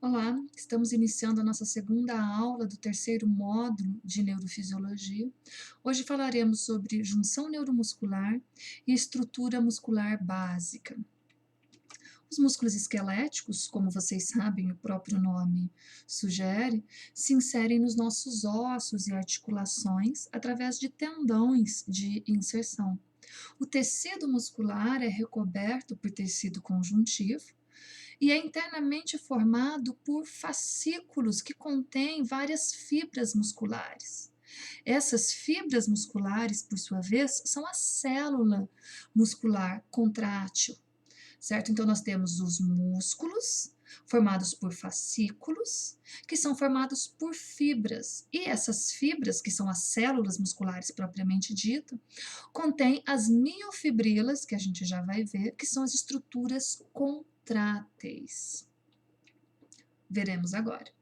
Olá, estamos iniciando a nossa segunda aula do terceiro módulo de neurofisiologia. Hoje falaremos sobre junção neuromuscular e estrutura muscular básica. Os músculos esqueléticos, como vocês sabem, o próprio nome sugere, se inserem nos nossos ossos e articulações através de tendões de inserção. O tecido muscular é recoberto por tecido conjuntivo e é internamente formado por fascículos que contêm várias fibras musculares. Essas fibras musculares, por sua vez, são a célula muscular contrátil, certo? Então, nós temos os músculos formados por fascículos, que são formados por fibras. E essas fibras, que são as células musculares propriamente dito, contêm as miofibrilas, que a gente já vai ver, que são as estruturas contráteis. Veremos agora.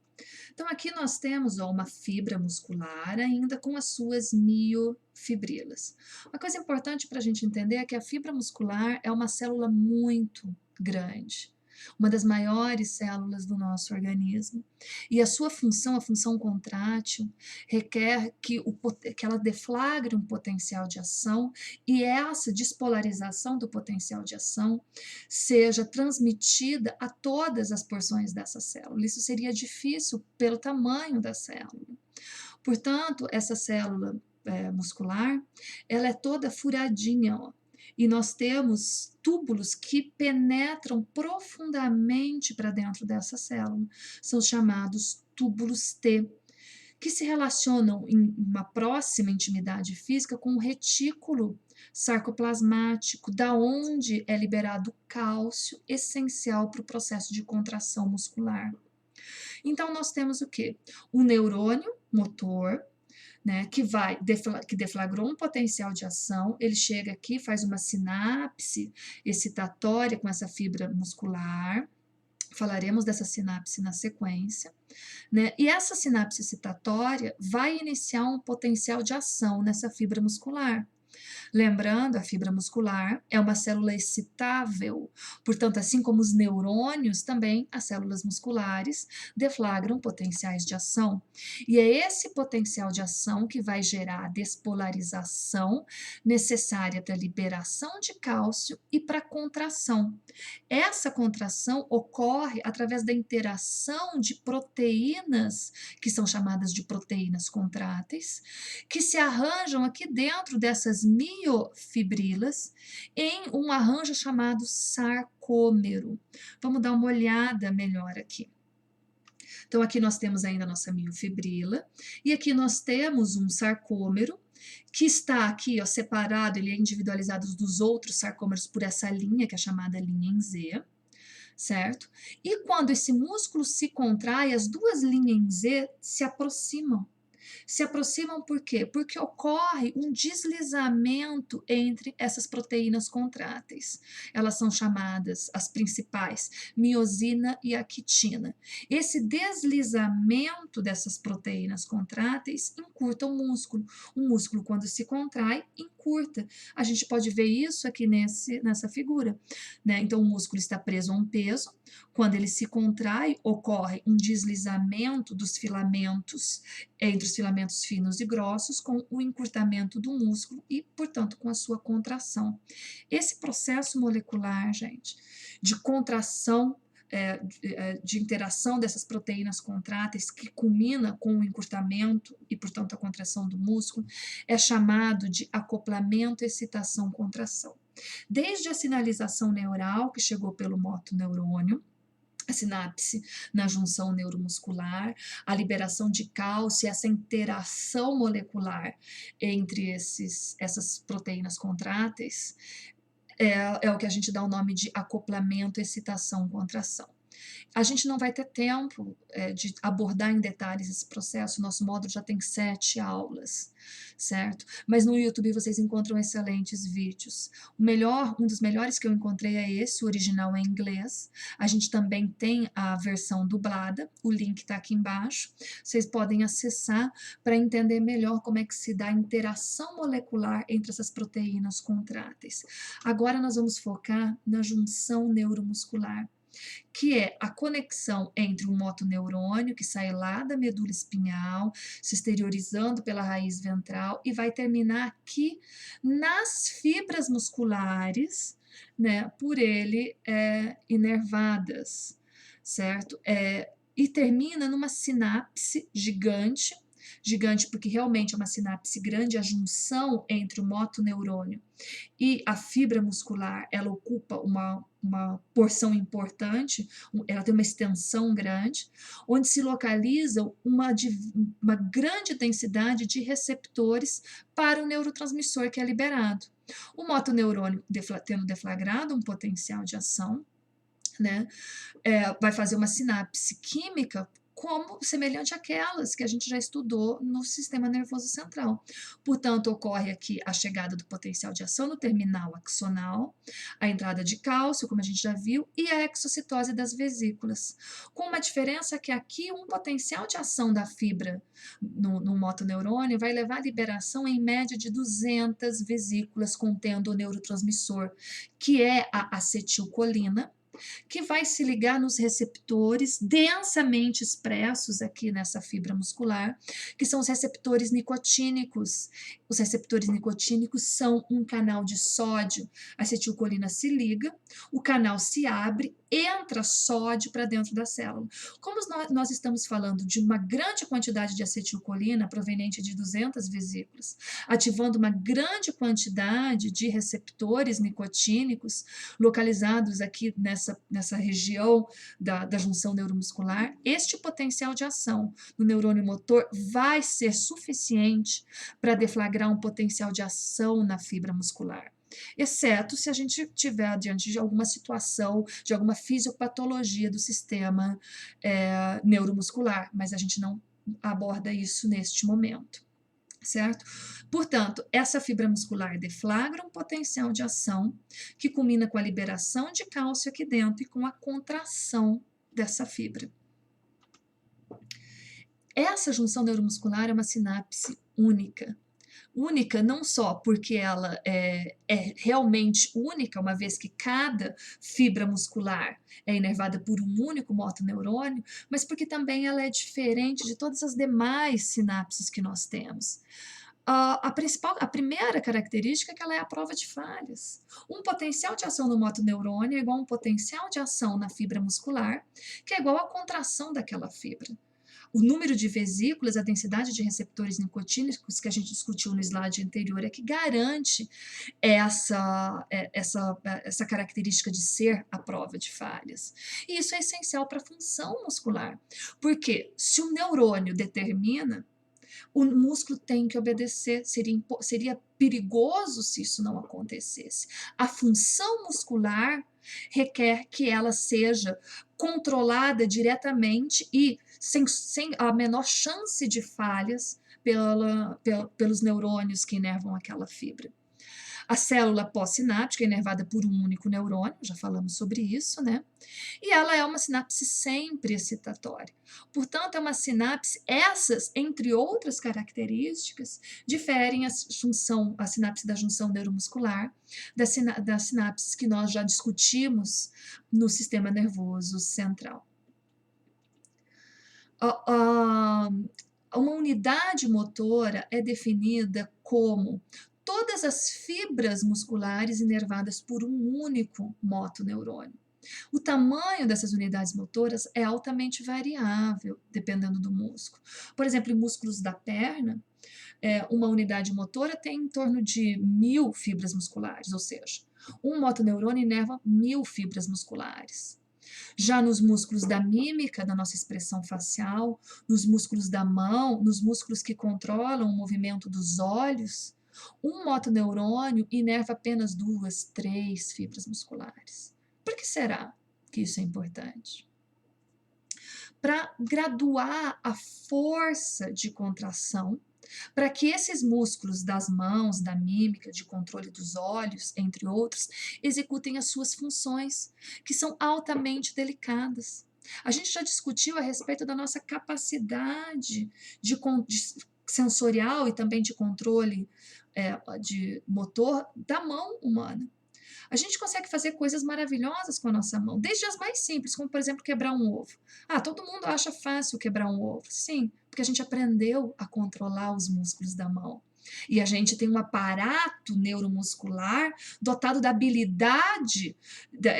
Então, aqui nós temos uma fibra muscular ainda com as suas miofibrilas. Uma coisa importante para a gente entender é que a fibra muscular é uma célula muito grande, uma das maiores células do nosso organismo. E a sua função, a função contrátil, requer que ela deflagre um potencial de ação e essa despolarização do potencial de ação seja transmitida a todas as porções dessa célula. Isso seria difícil pelo tamanho da célula. Portanto, essa célula muscular, ela é toda furadinha, ó, e nós temos túbulos que penetram profundamente para dentro dessa célula. São chamados túbulos T, que se relacionam em uma próxima intimidade física com o retículo sarcoplasmático, da onde é liberado cálcio, essencial para o processo de contração muscular. Então, nós temos o quê? Um neurônio motor, né, que deflagrou um potencial de ação, ele chega aqui, faz uma sinapse excitatória com essa fibra muscular, falaremos dessa sinapse na sequência, né? E essa sinapse excitatória vai iniciar um potencial de ação nessa fibra muscular. Lembrando, a fibra muscular é uma célula excitável, portanto, assim como os neurônios, também as células musculares deflagram potenciais de ação. E é esse potencial de ação que vai gerar a despolarização necessária para a liberação de cálcio e para a contração. Essa contração ocorre através da interação de proteínas, que são chamadas de proteínas contráteis, que se arranjam aqui dentro dessas miofibrilas em um arranjo chamado sarcômero. Vamos dar uma olhada melhor aqui. Então, aqui nós temos ainda a nossa miofibrila, e aqui nós temos um sarcômero, que está aqui, ó, separado, ele é individualizado dos outros sarcômeros por essa linha, que é chamada linha em Z, certo? E quando esse músculo se contrai, as duas linhas em Z se aproximam. Se aproximam por quê? Porque ocorre um deslizamento entre essas proteínas contráteis. Elas são chamadas, as principais, miosina e actina. Esse deslizamento dessas proteínas contráteis encurta o músculo. O músculo, quando se contrai, encurta. A gente pode ver isso aqui nessa figura, né? Então, o músculo está preso a um peso. Quando ele se contrai, ocorre um deslizamento dos filamentos entre os filamentos finos e grossos, com o encurtamento do músculo e, portanto, com a sua contração. Esse processo molecular, gente, de contração, de interação dessas proteínas contráteis, que culmina com o encurtamento e, portanto, a contração do músculo, é chamado de acoplamento, excitação, contração. Desde a sinalização neural, que chegou pelo motoneurônio, a sinapse na junção neuromuscular, a liberação de cálcio, essa interação molecular entre essas proteínas contráteis, é o que a gente dá o nome de acoplamento, excitação, contração. A gente não vai ter tempo de abordar em detalhes esse processo, nosso módulo já tem 7 aulas, certo? Mas no YouTube vocês encontram excelentes vídeos. Um dos melhores que eu encontrei é esse, o original é em inglês. A gente também tem a versão dublada, o link está aqui embaixo. Vocês podem acessar para entender melhor como é que se dá a interação molecular entre essas proteínas contráteis. Agora nós vamos focar na junção neuromuscular. que é a conexão entre um motoneurônio que sai lá da medula espinhal, se exteriorizando pela raiz ventral e vai terminar aqui nas fibras musculares, né, por ele inervadas, certo? E termina numa sinapse gigante, gigante porque realmente é uma sinapse grande, a junção entre o motoneurônio e a fibra muscular, ela ocupa uma porção importante, ela tem uma extensão grande, onde se localiza uma grande densidade de receptores para o neurotransmissor que é liberado. O motoneurônio tendo deflagrado um potencial de ação, né, vai fazer uma sinapse química como semelhante àquelas que a gente já estudou no sistema nervoso central. Portanto, ocorre aqui a chegada do potencial de ação no terminal axonal, a entrada de cálcio, como a gente já viu, e a exocitose das vesículas. Com uma diferença que aqui um potencial de ação da fibra no motoneurônio vai levar à liberação em média de 200 vesículas contendo o neurotransmissor, que é a acetilcolina, que vai se ligar nos receptores densamente expressos aqui nessa fibra muscular, que são os receptores nicotínicos. Os receptores nicotínicos são um canal de sódio, a acetilcolina se liga, o canal se abre, entra sódio para dentro da célula. Como nós estamos falando de uma grande quantidade de acetilcolina proveniente de 200 vesículas, ativando uma grande quantidade de receptores nicotínicos localizados aqui nessa região da junção neuromuscular, este potencial de ação no neurônio motor vai ser suficiente para deflagrar um potencial de ação na fibra muscular, exceto se a gente tiver diante de alguma situação, de alguma fisiopatologia do sistema neuromuscular, mas a gente não aborda isso neste momento, certo? Portanto, essa fibra muscular deflagra um potencial de ação que culmina com a liberação de cálcio aqui dentro e com a contração dessa fibra. Essa junção neuromuscular é uma sinapse única. Única não só porque ela é realmente única, uma vez que cada fibra muscular é inervada por um único motoneurônio, mas porque também ela é diferente de todas as demais sinapses que nós temos. A primeira característica é que ela é a prova de falhas. Um potencial de ação no motoneurônio é igual a um potencial de ação na fibra muscular, que é igual à contração daquela fibra. O número de vesículas, a densidade de receptores nicotínicos que a gente discutiu no slide anterior é que garante essa característica de ser a prova de falhas. E isso é essencial para a função muscular, porque se o neurônio determina, o músculo tem que obedecer, seria perigoso se isso não acontecesse. A função muscular requer que ela seja controlada diretamente e sem a menor chance de falhas pelos neurônios que inervam aquela fibra. A célula pós-sináptica é inervada por um único neurônio, já falamos sobre isso, né? E ela é uma sinapse sempre excitatória. Portanto, é uma sinapse, essas, entre outras características, diferem a sinapse da junção neuromuscular das sinapses que nós já discutimos no sistema nervoso central. Uma unidade motora é definida como todas as fibras musculares inervadas por um único motoneurônio. O tamanho dessas unidades motoras é altamente variável, dependendo do músculo. Por exemplo, em músculos da perna, uma unidade motora tem em torno de 1000 fibras musculares, ou seja, um motoneurônio inerva 1000 fibras musculares. Já nos músculos da mímica, da nossa expressão facial, nos músculos da mão, nos músculos que controlam o movimento dos olhos, um motoneurônio inerva apenas 2, 3 fibras musculares. Por que será que isso é importante? Para graduar a força de contração, para que esses músculos das mãos, da mímica, de controle dos olhos, entre outros, executem as suas funções, que são altamente delicadas. A gente já discutiu a respeito da nossa capacidade de sensorial e também de controle de motor da mão humana. A gente consegue fazer coisas maravilhosas com a nossa mão, desde as mais simples, como por exemplo quebrar um ovo. Ah, todo mundo acha fácil quebrar um ovo. Sim, porque a gente aprendeu a controlar os músculos da mão. E a gente tem um aparato neuromuscular dotado da habilidade,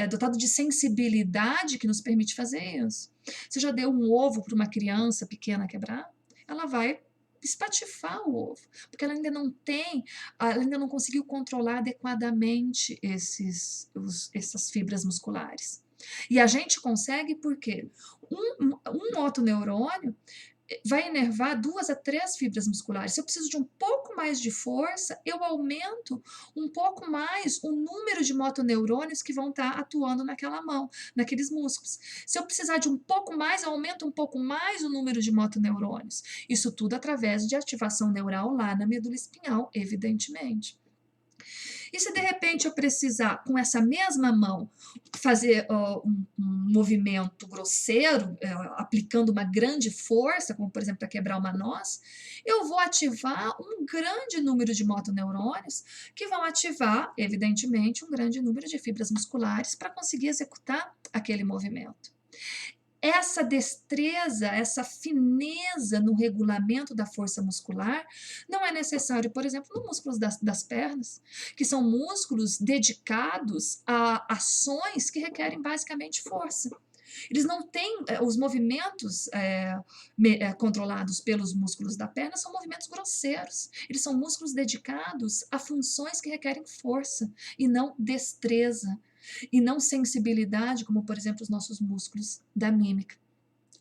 dotado de sensibilidade que nos permite fazer isso. Você já deu um ovo para uma criança pequena quebrar? Ela vai espatifar o ovo, porque ela ainda não conseguiu controlar adequadamente essas fibras musculares. E a gente consegue porque um motoneurônio vai inervar 2 a 3 fibras musculares. Se eu preciso de um pouco mais de força, eu aumento um pouco mais o número de motoneurônios que vão estar atuando naquela mão, naqueles músculos. Se eu precisar de um pouco mais, eu aumento um pouco mais o número de motoneurônios. Isso tudo através de ativação neural lá na medula espinhal, evidentemente. E se de repente eu precisar, com essa mesma mão, fazer um movimento grosseiro, aplicando uma grande força, como por exemplo para quebrar uma noz, eu vou ativar um grande número de motoneurônios que vão ativar, evidentemente, um grande número de fibras musculares para conseguir executar aquele movimento. Essa destreza, essa fineza no regulamento da força muscular não é necessário, por exemplo, nos músculos das pernas, que são músculos dedicados a ações que requerem basicamente força. Eles não têm, os movimentos controlados pelos músculos da perna são movimentos grosseiros. Eles são músculos dedicados a funções que requerem força e não destreza e não sensibilidade, como por exemplo os nossos músculos da mímica.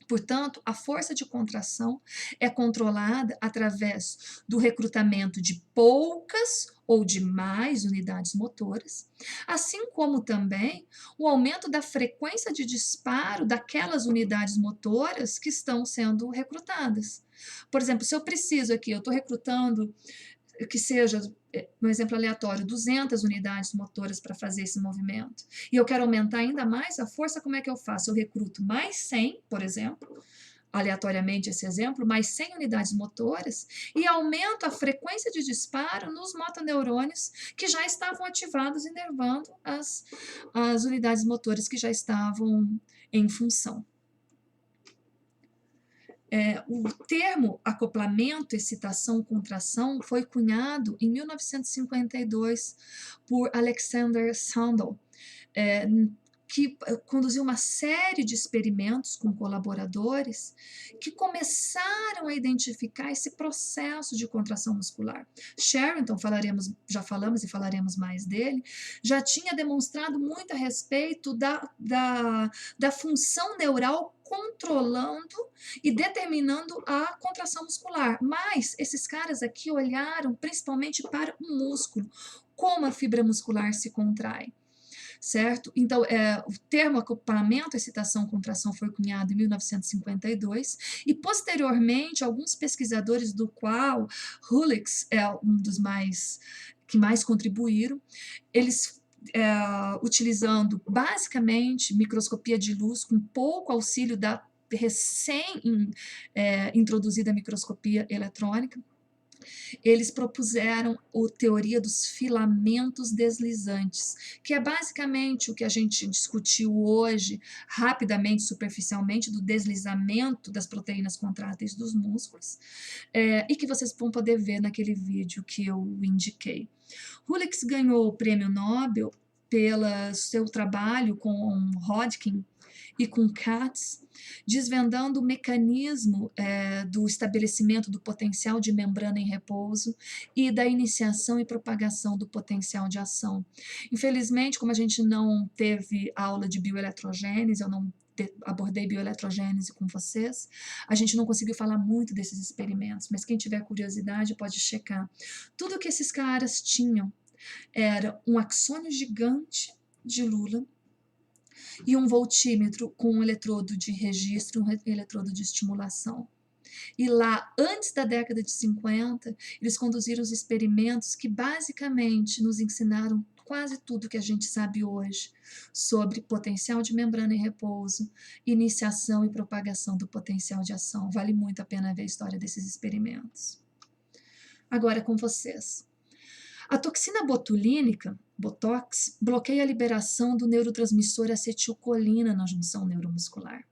Portanto, a força de contração é controlada através do recrutamento de poucas ou de mais unidades motoras, assim como também o aumento da frequência de disparo daquelas unidades motoras que estão sendo recrutadas. Por exemplo, se eu preciso aqui, eu estou recrutando que seja, um exemplo aleatório, 200 unidades motoras para fazer esse movimento, e eu quero aumentar ainda mais a força, como é que eu faço? Eu recruto mais 100, por exemplo, aleatoriamente esse exemplo, mais 100 unidades motoras, e aumento a frequência de disparo nos motoneurônios que já estavam ativados, inervando as unidades motoras que já estavam em função. O termo acoplamento, excitação, contração foi cunhado em 1952 por Alexander Sandel, que conduziu uma série de experimentos com colaboradores que começaram a identificar esse processo de contração muscular. Sherrington, já falamos e falaremos mais dele, já tinha demonstrado muito a respeito da função neural controlando e determinando a contração muscular. Mas esses caras aqui olharam principalmente para o músculo, como a fibra muscular se contrai. Certo? Então, o termo acoplamento, excitação, contração foi cunhado em 1952 e, posteriormente, alguns pesquisadores, do qual Hulix é um dos que mais contribuíram, eles utilizando basicamente microscopia de luz com pouco auxílio da recém-introduzida microscopia eletrônica, eles propuseram a teoria dos filamentos deslizantes, que é basicamente o que a gente discutiu hoje, rapidamente, superficialmente, do deslizamento das proteínas contráteis dos músculos, e que vocês vão poder ver naquele vídeo que eu indiquei. Hulix ganhou o prêmio Nobel pelo seu trabalho com Hodgkin e com Katz, desvendando o mecanismo do estabelecimento do potencial de membrana em repouso e da iniciação e propagação do potencial de ação. Infelizmente, como a gente não teve aula de bioeletrogênese, eu não abordei bioeletrogênese com vocês, a gente não conseguiu falar muito desses experimentos, mas quem tiver curiosidade pode checar. Tudo que esses caras tinham era um axônio gigante de lula e um voltímetro com um eletrodo de registro, um eletrodo de estimulação. E lá, antes da década de 50, eles conduziram os experimentos que basicamente nos ensinaram quase tudo que a gente sabe hoje sobre potencial de membrana em repouso, iniciação e propagação do potencial de ação. Vale muito a pena ver a história desses experimentos. Agora é com vocês. A toxina botulínica, Botox, bloqueia a liberação do neurotransmissor acetilcolina na junção neuromuscular.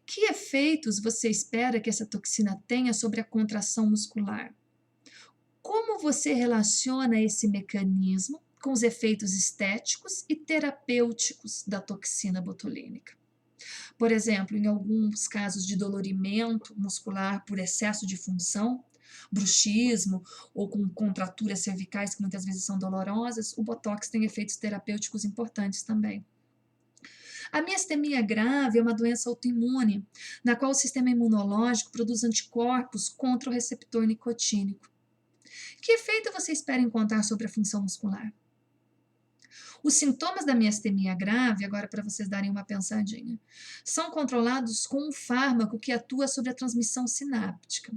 Que efeitos você espera que essa toxina tenha sobre a contração muscular? Como você relaciona esse mecanismo com os efeitos estéticos e terapêuticos da toxina botulínica? Por exemplo, em alguns casos de dolorimento muscular por excesso de função, bruxismo ou com contraturas cervicais que muitas vezes são dolorosas, o botox tem efeitos terapêuticos importantes também. A miastenia grave é uma doença autoimune, na qual o sistema imunológico produz anticorpos contra o receptor nicotínico. Que efeito você espera encontrar sobre a função muscular? Os sintomas da miastenia grave, agora para vocês darem uma pensadinha, são controlados com um fármaco que atua sobre a transmissão sináptica.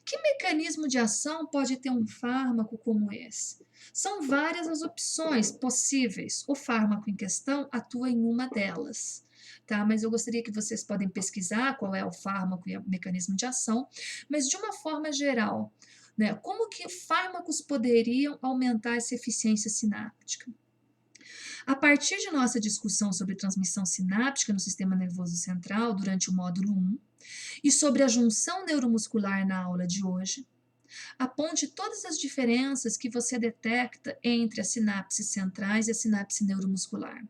Que mecanismo de ação pode ter um fármaco como esse? São várias as opções possíveis. O fármaco em questão atua em uma delas, tá? Mas eu gostaria que vocês podem pesquisar qual é o fármaco e o mecanismo de ação, mas de uma forma geral, né? Como que fármacos poderiam aumentar essa eficiência sináptica? A partir de nossa discussão sobre transmissão sináptica no sistema nervoso central durante o módulo 1 e sobre a junção neuromuscular na aula de hoje, aponte todas as diferenças que você detecta entre as sinapses centrais e a sinapse neuromuscular.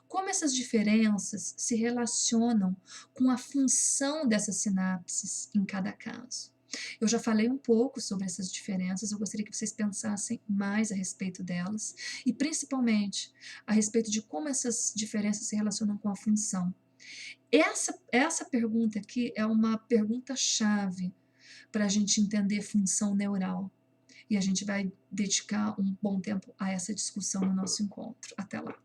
Como essas diferenças se relacionam com a função dessas sinapses em cada caso. Eu já falei um pouco sobre essas diferenças, eu gostaria que vocês pensassem mais a respeito delas e, principalmente, a respeito de como essas diferenças se relacionam com a função. Essa pergunta aqui é uma pergunta-chave para a gente entender função neural. E a gente vai dedicar um bom tempo a essa discussão no nosso encontro. Até lá!